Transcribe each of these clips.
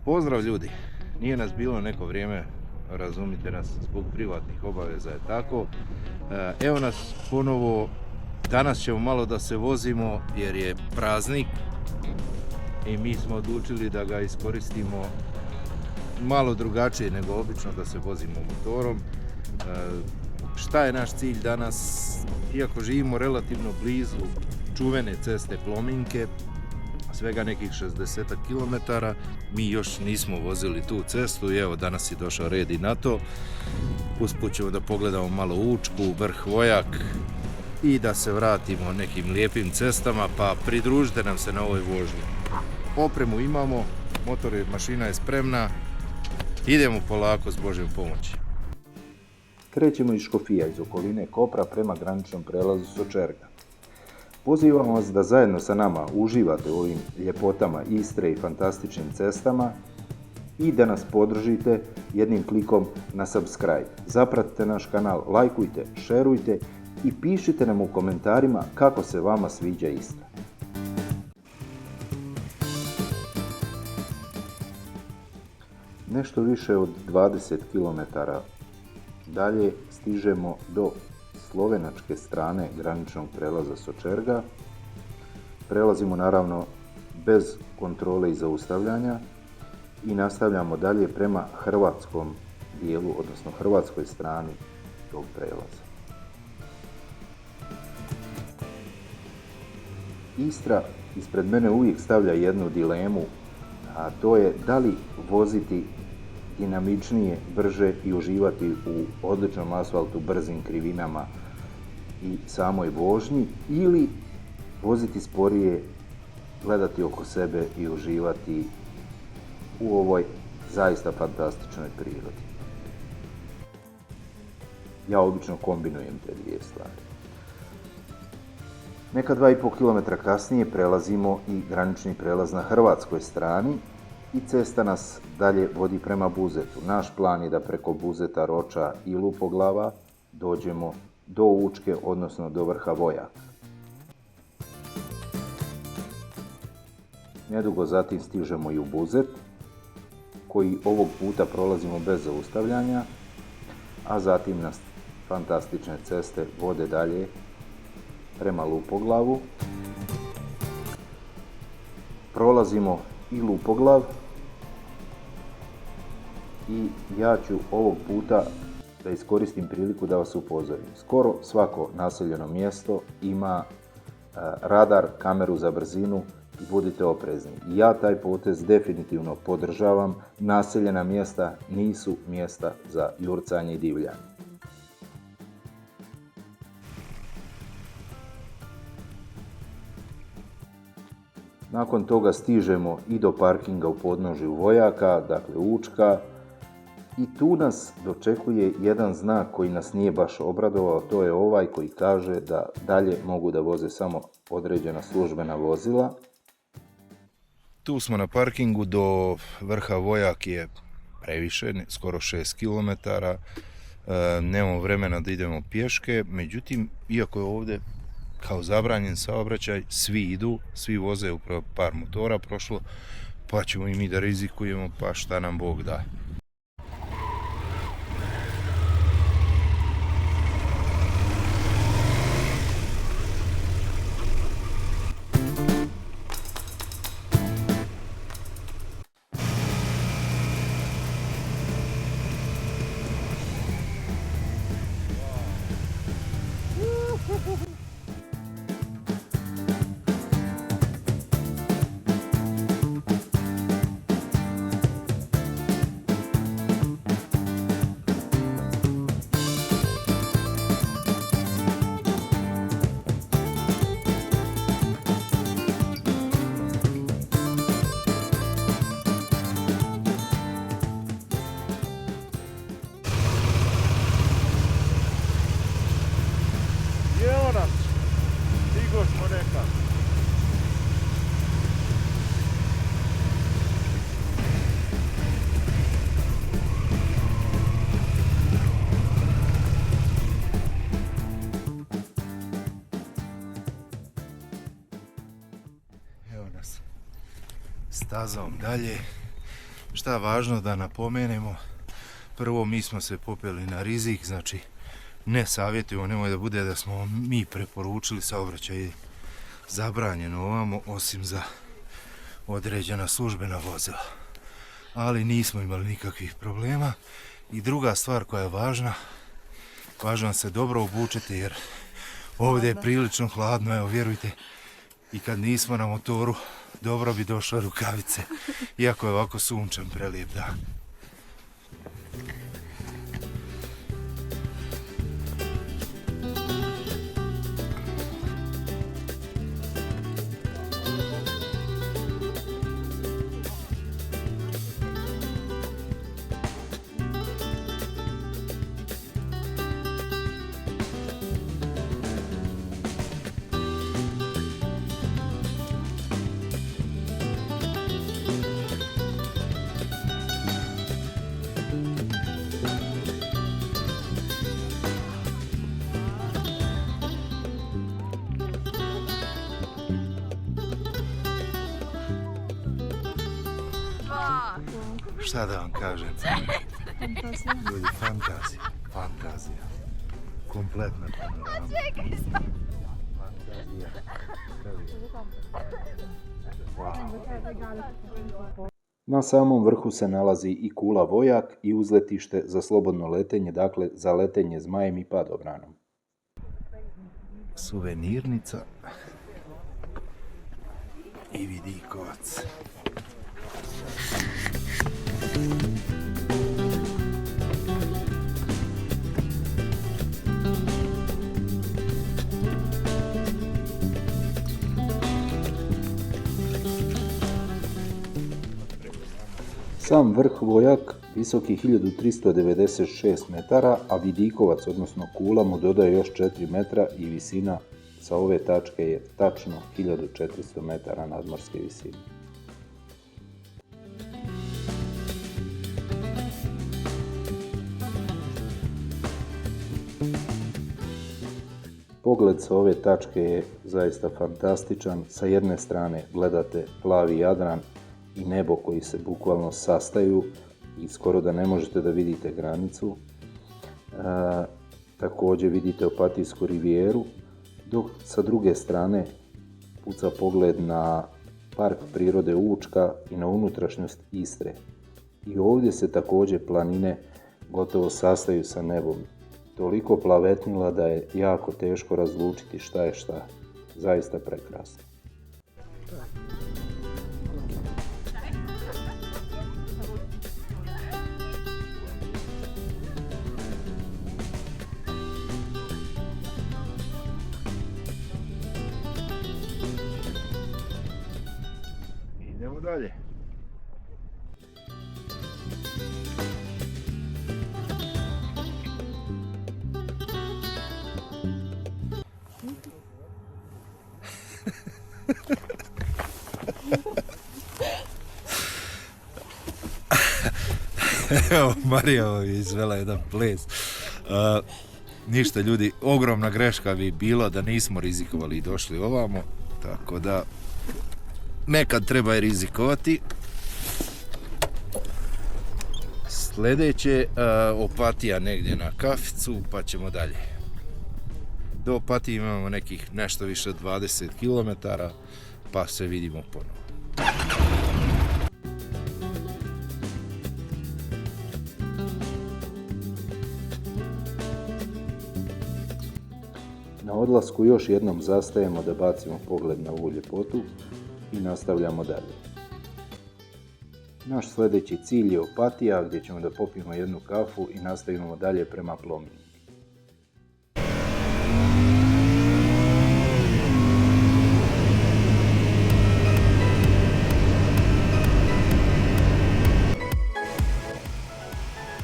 Pozdrav ljudi, nije nas bilo neko vrijeme, razumite nas, zbog privatnih obaveza je tako. Evo nas ponovo, danas ćemo malo da se vozimo jer je praznik i mi smo odlučili da ga iskoristimo malo drugačije nego obično, da se vozimo motorom. Šta je naš cilj danas? Iako živimo relativno blizu čuvene ceste Plominke, svega nekih 60 km, mi još nismo vozili tu cestu i evo danas je došao red i na to. Usput ćemo da pogledamo malo Učku, vrh Vojak i da se vratimo nekim lijepim cestama, pa pridružite nam se na ovoj vožnji. Opremu imamo, mašina je spremna, idemo polako s Božjom pomoći. Krećemo iz Škofija, iz okoline Kopra prema graničnom prelazu Sočerga. Pozivamo vas da zajedno sa nama uživate u ovim ljepotama Istre i fantastičnim cestama i da nas podržite jednim klikom na subscribe. Zapratite naš kanal, lajkujte, šerujte i pišite nam u komentarima kako se vama sviđa Istra. Nešto više od 20 km dalje stižemo do slovenačke strane graničnog prelaza Sočerga. Prelazimo naravno bez kontrole i zaustavljanja i nastavljamo dalje prema hrvatskom dijelu, odnosno hrvatskoj strani tog prelaza. Istra ispred mene uvijek stavlja jednu dilemu, a to je da li voziti dinamičnije, brže i uživati u odličnom asfaltu, brzim krivinama i samoj vožnji, ili voziti sporije, gledati oko sebe i uživati u ovoj zaista fantastičnoj prirodi. Ja obično kombinujem te dvije stvari. Neka 2,5 km kasnije prelazimo i granični prelaz na hrvatskoj strani i cesta nas dalje vodi prema Buzetu. Naš plan je da preko Buzeta, Roča i Lupoglava dođemo do Učke, odnosno do vrha Vojaka. Nedugo zatim stižemo i u Buzet, koji ovog puta prolazimo bez zaustavljanja, a zatim nas fantastične ceste vode dalje prema Lupoglavu. Prolazimo i Lupoglav i ja ću ovog puta da iskoristim priliku da vas upozorim. Skoro svako naseljeno mjesto ima radar, kameru za brzinu i budite oprezni. Ja taj potez definitivno podržavam. Naseljena mjesta nisu mjesta za jurcanje i divljanje. Nakon toga stižemo i do parkinga u podnožju Vojaka, dakle Učka, i tu nas dočekuje jedan znak koji nas nije baš obradovao, to je ovaj koji kaže da dalje mogu da voze samo određena službena vozila. Tu smo na parkingu, do vrha Vojak je previše, skoro 6 km, nemamo vremena da idemo pješke, međutim, iako je ovdje kao zabranjen saobraćaj, svi idu, svi voze, upravo par motora prošlo, pa ćemo i mi da rizikujemo, pa šta nam Bog da. Evo nas, stigo smo nekako. Evo nas stazom dalje. Šta je važno da napomenemo? Prvo, mi smo se popeli na rizik, znači ne savjetujemo, nemoj da bude da smo mi preporučili saobraćaj zabranjeno ovamo, osim za određena službena vozila. Ali nismo imali nikakvih problema. I druga stvar koja je važna, važno se dobro obučiti jer ovdje je prilično hladno, evo vjerujte, i kad nismo na motoru dobro bi došle rukavice, iako je ovako sunčan prelijep dan. Šta da vam kažem? Ljudi, fantazija, fantazija. Kompletna panorama. Fantazija. Wow. Na samom vrhu se nalazi i kula Vojak i uzletište za slobodno letenje, dakle za letenje zmajem i padobranom. Suvenirnica i vidikovac. Sam vrh Vojak visok je 1396 metara, a vidikovac, odnosno kula, mu dodaje još 4 metra i visina sa ove tačke je tačno 1400 metara nadmorske visine. Pogled sa ove tačke je zaista fantastičan. Sa jedne strane gledate plavi Jadran i nebo koji se bukvalno sastaju i skoro da ne možete da vidite granicu. Također vidite Opatijsku rivijeru, dok sa druge strane puca pogled na park prirode Učka i na unutrašnjost Istre. I ovdje se također planine gotovo sastaju sa nebom. Toliko plavetnila da je jako teško razlučiti šta je šta. Zaista prekrasno. Idemo dalje. Evo, Marija je izvela jedan ples. Ništa ljudi, ogromna greška bi bilo da nismo rizikovali i došli ovamo, tako da nekad treba i rizikovati. Sljedeće, Opatija negdje na kaficu, pa ćemo dalje. Do Opatije imamo nekih nešto više od 20 km, pa se vidimo ponovo. Na odlasku još jednom zastajemo da bacimo pogled na ovu ljepotu i nastavljamo dalje. Naš sljedeći cilj je Opatija, gdje ćemo da popijemo jednu kafu i nastavimo dalje prema Plomini.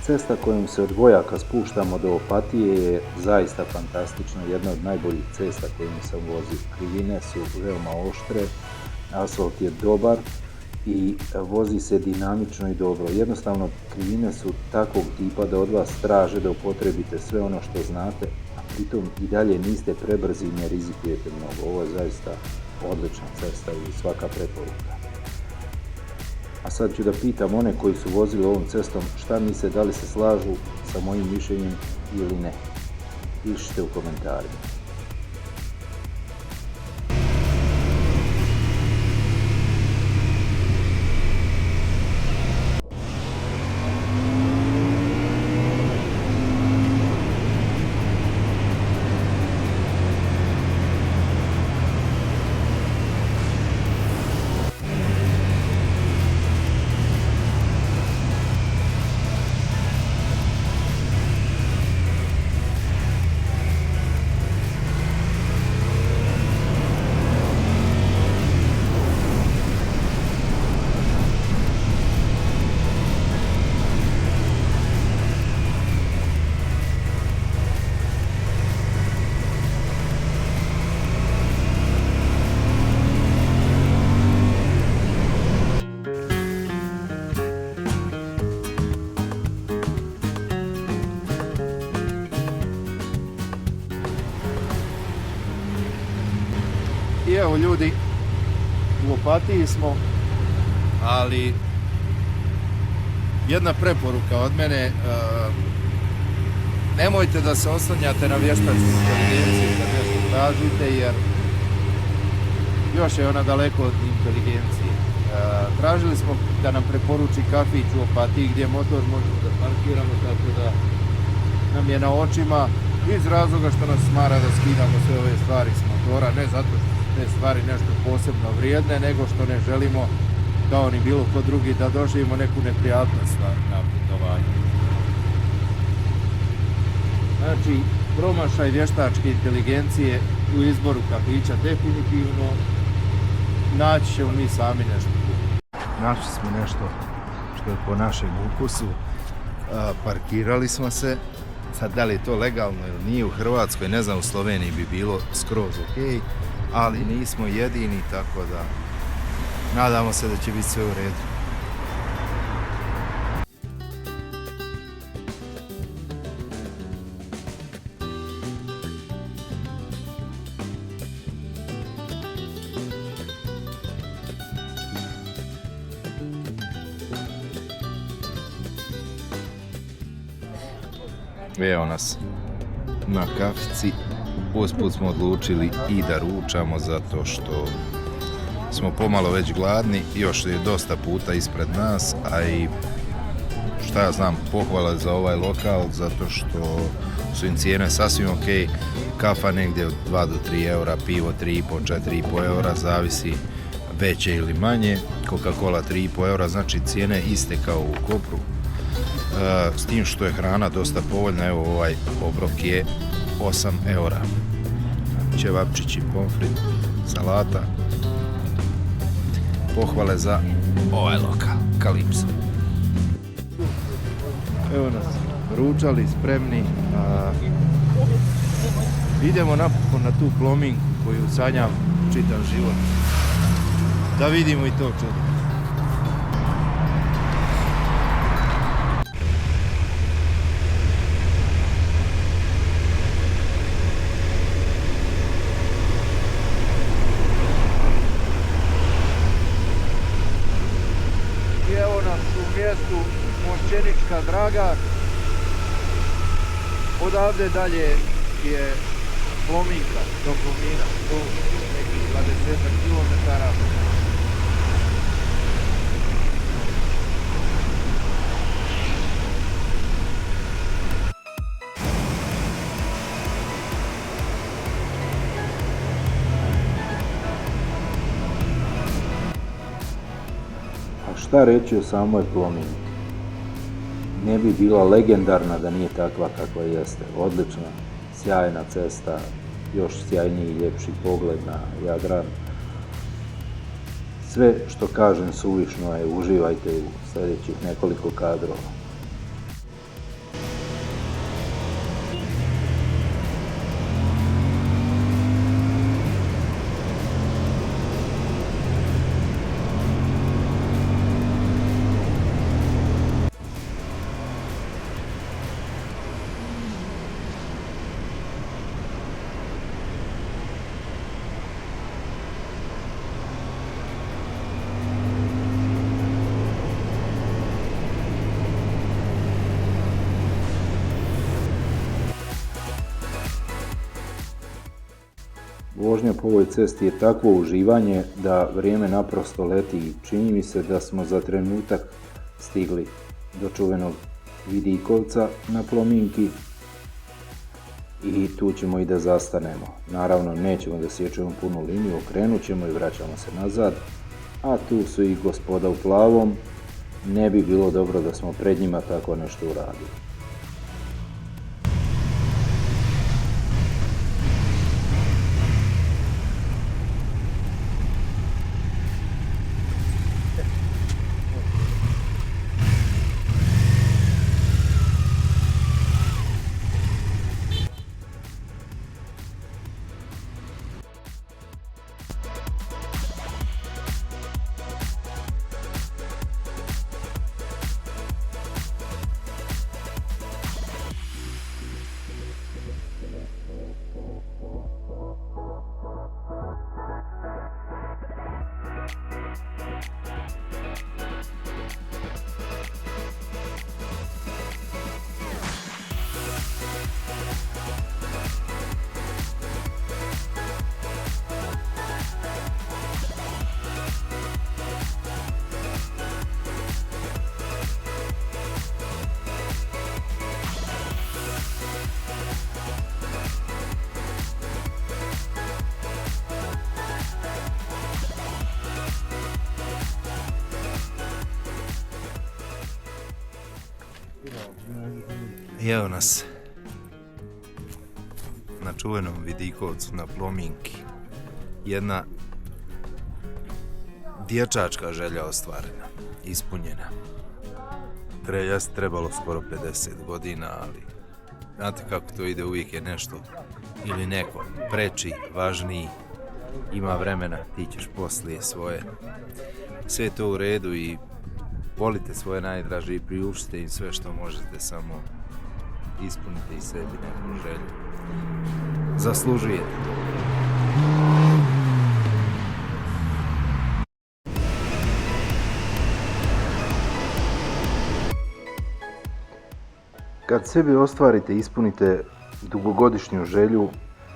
Cesta kojom se od Vojaka spuštamo do Opatije je zaista fantastična, jedna od najboljih cesta kojim sam vozio. Krivine su veoma oštre, asfalt je dobar i vozi se dinamično i dobro. Jednostavno, krivine su takvog tipa da od vas traže da upotrebite sve ono što znate, a pritom i dalje niste prebrzi i ne rizikujete mnogo. Ovo je zaista odlična cesta i svaka preporuka. A sad ću da pitam one koji su vozili ovom cestom šta misle, da li se slažu sa mojim mišljenjem ili ne. Pišite u komentarima. I evo ljudi, u Opatiji smo, ali jedna preporuka od mene, nemojte da se oslanjate na vještačku inteligenciju kad nešto tražite, jer još je ona daleko od inteligencije. Tražili smo da nam preporuči kafić u Opatiji gdje motor možemo da parkiramo, tako da nam je na očima, iz razloga što nas smara da skidamo sve ove stvari s motora, ne zato što te stvari nešto posebno vrijedne, nego što ne želimo, kao ni bilo ko drugi, da doživimo neku neprijatnost na putovanju. Znači, promašaj vještačke inteligencije u izboru kafića definitivno, naći ćemo mi sami nešto. Našli smo nešto što je po našem ukusu, parkirali smo se. Sad, da li je to legalno ili nije u Hrvatskoj, ne znam, u Sloveniji bi bilo skroz ok, ali nismo jedini, tako da nadamo se da će biti sve u redu. Evo nas na kafici. Usput smo odlučili i da ručamo zato što smo pomalo već gladni, još je dosta puta ispred nas, a i šta ja znam, pohvala za ovaj lokal zato što su im cijene sasvim ok, kafa negdje od 2 do 3 eura, pivo 3,5, 4,5 eura, zavisi veće ili manje, Coca-Cola 3,5 eura, znači cijene iste kao u Kopru, s tim što je hrana dosta povoljna. Evo, ovaj obrok je 8 eura, ćevapčići, pomfrit, salata. Pohvale za ovaj lokal, Kalipso. Evo nas, ručali, spremni. Idemo napokon na tu Plominku koju sanjam čitav život. Da vidimo i to čudo. Mjestu Mošćenička Draga. Odavde dalje je Plominka, do Plomina, to nekih 20 km. Šta reći o samoj Plomini? Ne bi bila legendarna da nije takva kakva jeste. Odlična, sjajna cesta, još sjajniji i ljepši pogled na Jadran. Sve što kažem suvišno je, uživajte u sljedećih nekoliko kadrova. Vožnja po ovoj cesti je takvo uživanje da vrijeme naprosto leti. Čini mi se da smo za trenutak stigli do čuvenog Vidikovca na Plominki i tu ćemo i da zastanemo. Naravno, nećemo da siječemo punu liniju, okrenut ćemo i vraćamo se nazad, a tu su i gospoda u plavom. Ne bi bilo dobro da smo pred njima tako nešto uradili. Evo nas na čuvenom Vidikovcu na Plominki. Jedna dječačka želja ostvarena, ispunjena. Trebalo skoro 50 godina, ali znate kako to ide, uvijek je nešto ili neko preči, važniji, ima vremena, ti ćeš poslije svoje. Sve je to u redu i volite svoje najdraže i priuštite im sve što možete, samo ispunite i sebi neku želju. Zaslužujete to. Kad sebi ostvarite i ispunite dugogodišnju želju,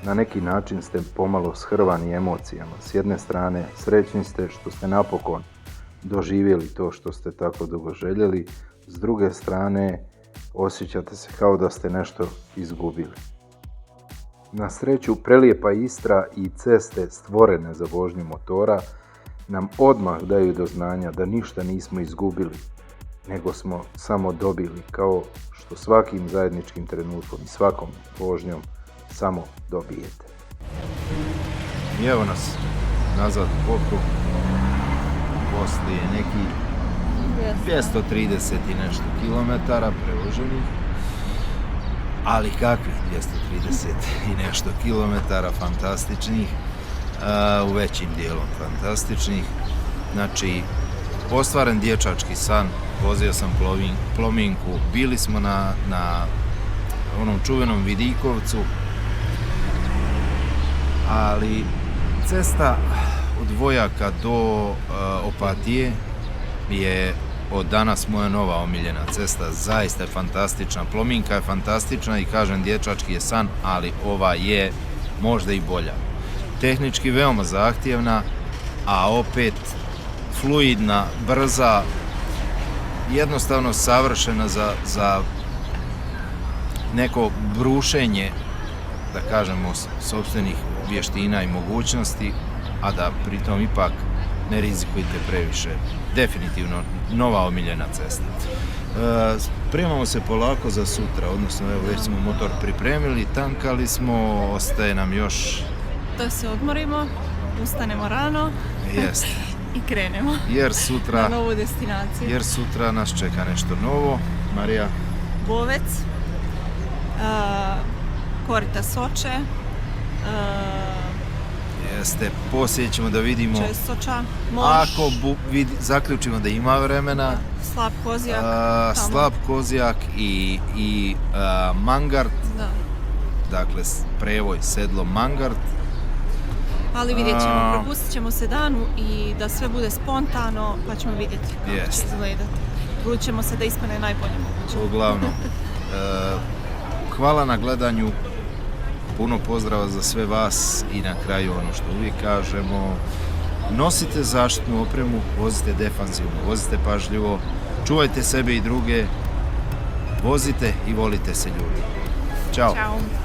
na neki način ste pomalo shrvani emocijama. S jedne strane, srećni ste što ste napokon doživjeli to što ste tako dugo željeli, s druge strane, osjećate se kao da ste nešto izgubili. Na sreću, prelijepa Istra i ceste stvorene za vožnju motora nam odmah daju do znanja da ništa nismo izgubili, nego smo samo dobili, kao što svakim zajedničkim trenutkom i svakom vožnjom samo dobijete. I evo nas nazad u Kopru, poslije nekih 230 i nešto kilometara prevoženih, ali kakvih 230 i nešto kilometara fantastičnih, u većim dijelom fantastičnih. Znači, ostvaren dječački san, vozio sam Plominku, bili smo na onom čuvenom Vidikovcu, ali cesta od Vojaka do Opatije je od danas moja nova omiljena cesta, zaista je fantastična. Plominka je fantastična i kažem, dječački je san, ali ova je možda i bolja. Tehnički veoma zahtjevna, a opet fluidna, brza, jednostavno savršena za neko brušenje, da kažemo, sopstvenih vještina i mogućnosti, a da pritom ipak ne rizikujete previše. Definitivno nova omiljena cesta. Spremamo se polako za sutra, odnosno evo već smo motor pripremili, tankali smo, ostaje nam još da se odmorimo, ustanemo rano. Jest. I krenemo na novu destinaciju. Jer sutra nas čeka nešto novo. Marija? Bovec, korita Soče, jeste, poslije ćemo da vidimo, Česoča, ako zaključimo da ima vremena, Slap Kozjak i Mangart, da. Dakle prevoj sedlo Mangart. Ali vidjet ćemo, propustit ćemo se danu i da sve bude spontano, pa ćemo vidjeti kako će izgledati. Trudit ćemo se da ispane najbolje moguće. Uglavnom, hvala na gledanju, puno pozdrava za sve vas i na kraju ono što uvijek kažemo, nosite zaštitnu opremu, vozite defanzivno, vozite pažljivo, čuvajte sebe i druge, vozite i volite se ljudi. Ćao! Ćao!